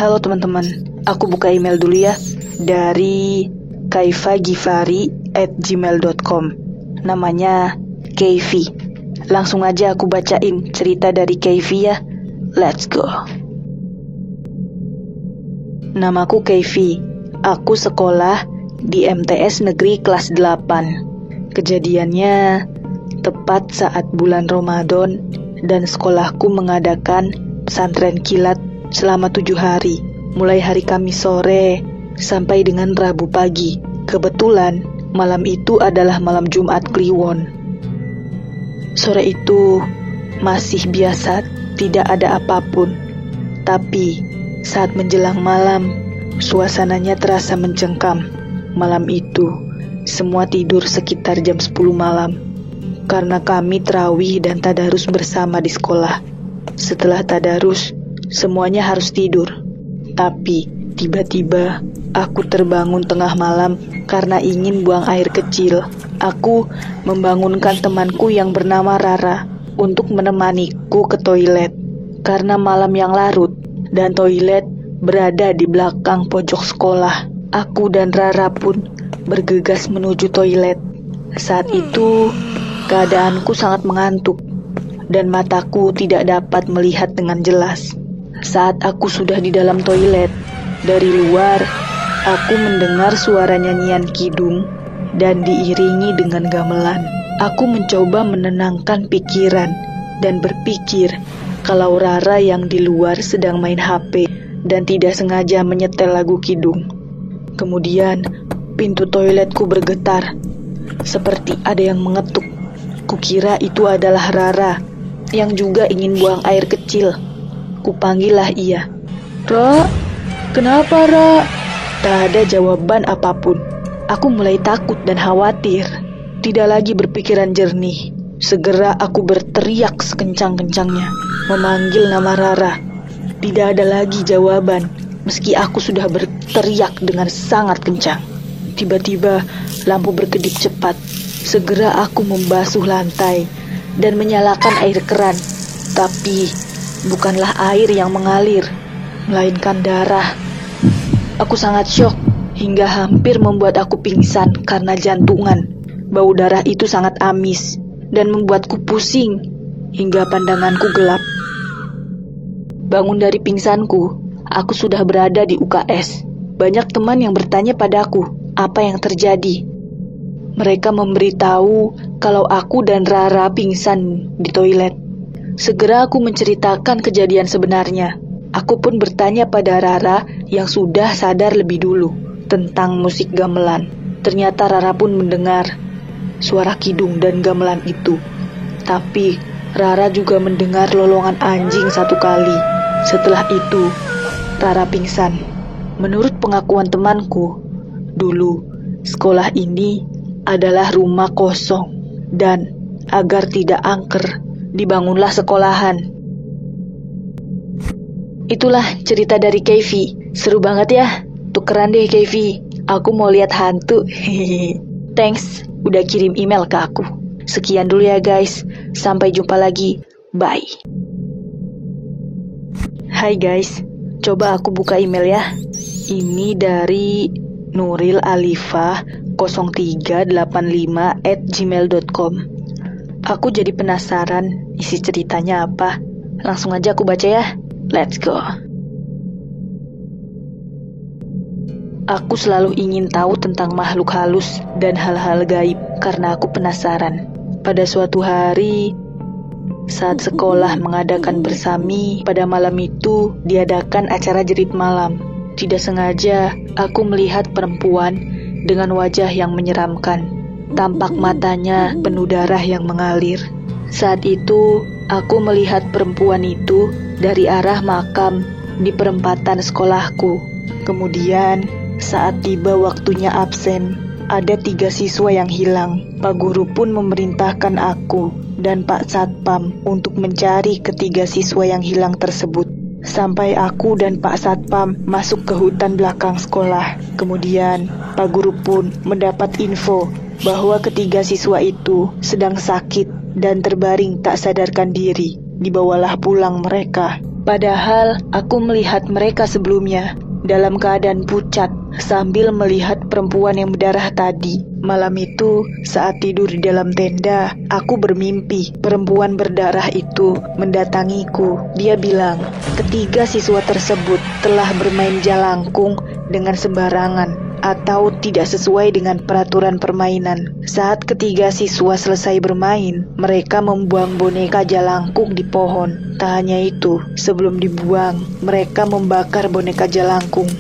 Halo teman-teman, aku buka email dulu ya dari kaifagifari@gmail.com. Namanya Keifi. Langsung aja aku bacain cerita dari Keifi ya. Let's go. Namaku Keifi. Aku sekolah di MTS Negeri kelas 8. Kejadiannya tepat saat bulan Ramadan dan sekolahku mengadakan pesantren kilat selama 7 hari, mulai hari Kamis sore sampai dengan Rabu pagi. Kebetulan malam itu adalah malam Jumat Kliwon. Sore itu masih biasa, tidak ada apapun. Tapi saat menjelang malam, suasananya terasa mencengkam. Malam itu semua tidur sekitar jam 10 malam karena kami tarawih dan tadarus bersama di sekolah. Setelah tadarus, semuanya harus tidur. Tapi tiba-tiba aku terbangun tengah malam karena ingin buang air kecil. Aku membangunkan temanku yang bernama Rara untuk menemaniku ke toilet karena malam yang larut dan toilet berada di belakang pojok sekolah. Aku dan Rara pun bergegas menuju toilet. Saat itu keadaanku sangat mengantuk dan mataku tidak dapat melihat dengan jelas. Saat aku sudah di dalam toilet, dari luar aku mendengar suara nyanyian kidung dan diiringi dengan gamelan. Aku mencoba menenangkan pikiran dan berpikir kalau Rara yang di luar sedang main HP dan tidak sengaja menyetel lagu kidung. Kemudian pintu toiletku bergetar, seperti ada yang mengetuk. Kukira itu adalah Rara yang juga ingin buang air kecil. Kupanggillah ia. "Ra, kenapa Ra?" Tak ada jawaban apapun. Aku mulai takut dan khawatir. Tidak lagi berpikiran jernih. Segera aku berteriak sekencang-kencangnya, memanggil nama Rara. Tidak ada lagi jawaban, meski aku sudah berteriak dengan sangat kencang. Tiba-tiba lampu berkedip cepat. Segera aku membasuh lantai dan menyalakan air keran. Tapi bukanlah air yang mengalir, melainkan darah. Aku sangat syok hingga hampir membuat aku pingsan karena jantungan. Bau darah itu sangat amis dan membuatku pusing hingga pandanganku gelap. Bangun dari pingsanku, aku sudah berada di UKS. Banyak teman yang bertanya padaku apa yang terjadi. Mereka memberitahu kalau aku dan Rara pingsan di toilet. Segera aku menceritakan kejadian sebenarnya. Aku pun bertanya pada Rara yang sudah sadar lebih dulu tentang musik gamelan. Ternyata Rara pun mendengar suara kidung dan gamelan itu. Tapi Rara juga mendengar lolongan anjing 1 kali. Setelah itu, Rara pingsan. Menurut pengakuan temanku, dulu sekolah ini adalah rumah kosong dan agar tidak angker, dibangunlah sekolahan. Itulah cerita dari Keifi. Seru banget ya. Tukeran deh Keifi. Aku mau lihat hantu. Thanks udah kirim email ke aku. Sekian dulu ya guys. Sampai jumpa lagi. Bye. Hai guys. Coba aku buka email ya. Ini dari Nuril Alifah 0385@gmail.com. Aku jadi penasaran isi ceritanya apa. Langsung aja aku baca ya. Let's go. Aku selalu ingin tahu tentang makhluk halus dan hal-hal gaib karena aku penasaran. Pada suatu hari, saat sekolah mengadakan bersami, pada malam itu diadakan acara jerit malam. Tidak sengaja, aku melihat perempuan dengan wajah yang menyeramkan. Tampak matanya penuh darah yang mengalir. Saat itu, aku melihat perempuan itu dari arah makam di perempatan sekolahku. Kemudian, saat tiba waktunya absen, ada 3 siswa yang hilang. Pak Guru pun memerintahkan aku dan Pak Satpam untuk mencari ketiga siswa yang hilang tersebut. Sampai aku dan Pak Satpam masuk ke hutan belakang sekolah. Kemudian, Pak Guru pun mendapat info bahwa ketiga siswa itu sedang sakit dan terbaring tak sadarkan diri. Dibawalah pulang mereka. Padahal aku melihat mereka sebelumnya dalam keadaan pucat sambil melihat perempuan yang berdarah tadi. Malam itu, saat tidur di dalam tenda, aku bermimpi perempuan berdarah itu mendatangiku. Dia bilang, ketiga siswa tersebut telah bermain jalangkung dengan sembarangan atau tidak sesuai dengan peraturan permainan. Saat ketiga siswa selesai bermain, mereka membuang boneka jalangkung di pohon. Tak hanya itu, sebelum dibuang, mereka membakar boneka jalangkung.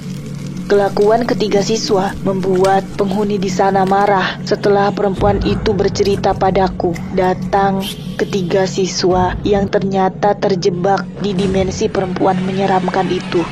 Kelakuan ketiga siswa membuat penghuni di sana marah. Setelah perempuan itu bercerita padaku, datang ketiga siswa yang ternyata terjebak di dimensi perempuan menyeramkan itu.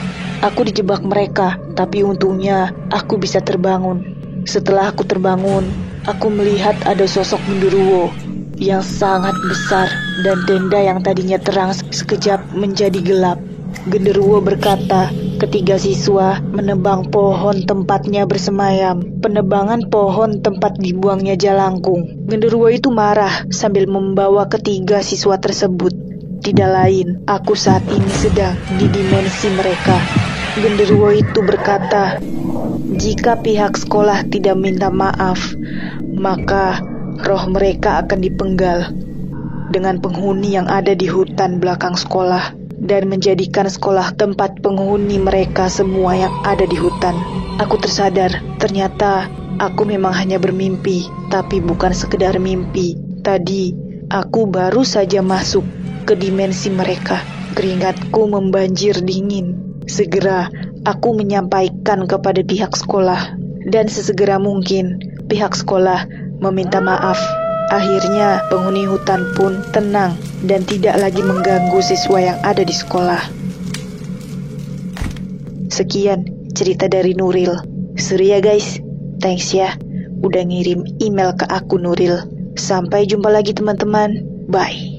Aku dijebak mereka, tapi untungnya aku bisa terbangun. Setelah aku terbangun, aku melihat ada sosok genderuwo yang sangat besar dan tenda yang tadinya terang sekejap menjadi gelap. Genderuwo berkata, ketiga siswa menebang pohon tempatnya bersemayam. Penebangan pohon tempat dibuangnya jalangkung. Genderuwo itu marah sambil membawa ketiga siswa tersebut. Tidak lain, aku saat ini sedang di dimensi mereka. Genderuwo itu berkata, jika pihak sekolah tidak minta maaf, maka roh mereka akan dipenggal dengan penghuni yang ada di hutan belakang sekolah dan menjadikan sekolah tempat penghuni mereka semua yang ada di hutan. Aku tersadar, ternyata aku memang hanya bermimpi, tapi bukan sekedar mimpi. Tadi, aku baru saja masuk ke dimensi mereka. Keringatku membanjir dingin. Segera, aku menyampaikan kepada pihak sekolah. Dan sesegera mungkin, pihak sekolah meminta maaf. Akhirnya penghuni hutan pun tenang dan tidak lagi mengganggu siswa yang ada di sekolah. Sekian cerita dari Nuril. Seru ya guys. Thanks ya udah ngirim email ke aku Nuril. Sampai jumpa lagi teman-teman. Bye.